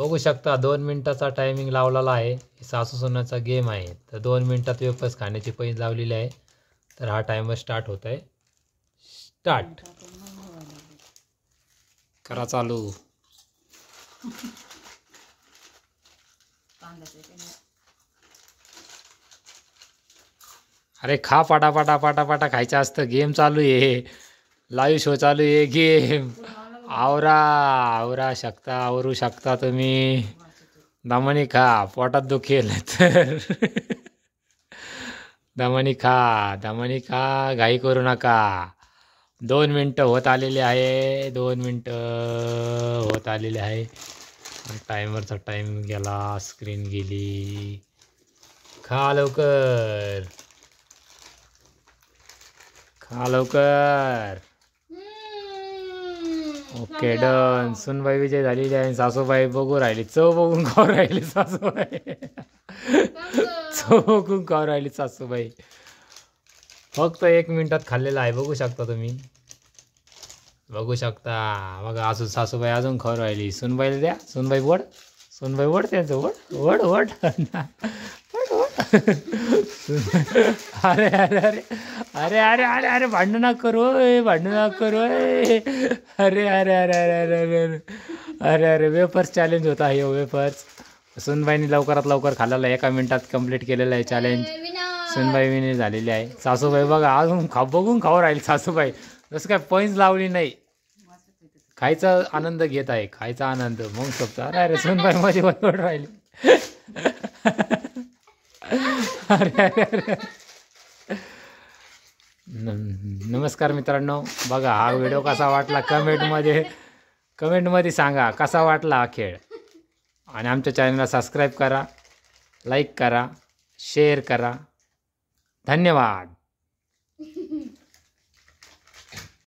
बघू शकता 2 मिनिटाचा टायमिंग लावलेला आहे. सासू सुनाचा गेम आहे. तर 2 मिनिटात वेफर्स खाण्याची पैज लावलेली आहे. तर हा टाइमर स्टार्ट होत आहे. स्टार्ट करा चालू. अरे खा पाटा पाटा खायचं असतं. गेम चालू आहे. लाईव्ह शो चालू आहे. गेम आवरा आवरा शकता आवरू शकता तुम्ही. दमानी खा पोटात दुखेल तर दमानी खा घाई करू नका. 2 मिनटं होत आलेले आहे. 2 मिनटं होत आलेले आहे. टायमरचा टाइम गेला. स्क्रीन गेली. खा लवकर खा लवकर. Okay done. सुनबाई विजय झालेली आहे. सासूबाई बघू राहिली. चव बघून खाऊ राहिली सासूबाई. चव बघून खाऊ राहिली सासूबाई. फक्त 1 मिनिटात खाल्लेला आहे. बघू शकता तुम्ही. बघू शकता. बघा असं सासूबाई अजून खाऊ राहिली. सुनबाईला द्या. सुनबाई वड. सुनबाई वड त्यांचं वड वड वड अरे अरे अरे अरे अरे अरे अरे भांडण ना करू भांडण ना करू. अरे अरे अरे अरे अरे अरे अरे अरे वेफर्स चॅलेंज होता आहे. वेफर्स सुनबाईने लवकरात लवकर खाल्लेला 1 मिनिटात कंप्लीट केलेलं आहे चॅलेंज. सुनबाई विनी झालेली आहे. सासूबाई बघा अजून बघून खाऊ राहील सासूबाई. जसं काय पैंज लावली नाही. खायचा आनंद घेत आहे. खायचा आनंद मग सोबत. अरे अरे सुनबाई मध्ये वळवड राहिली. अरे अरे अरे नमस्कार मित्रांनो. बघा हा व्हिडिओ कसा वाटला कमेंटमध्ये सांगा कसा वाटला हा खेळ. आणि आमच्या चॅनलला सबस्क्राईब करा, लाईक करा, शेअर करा. धन्यवाद.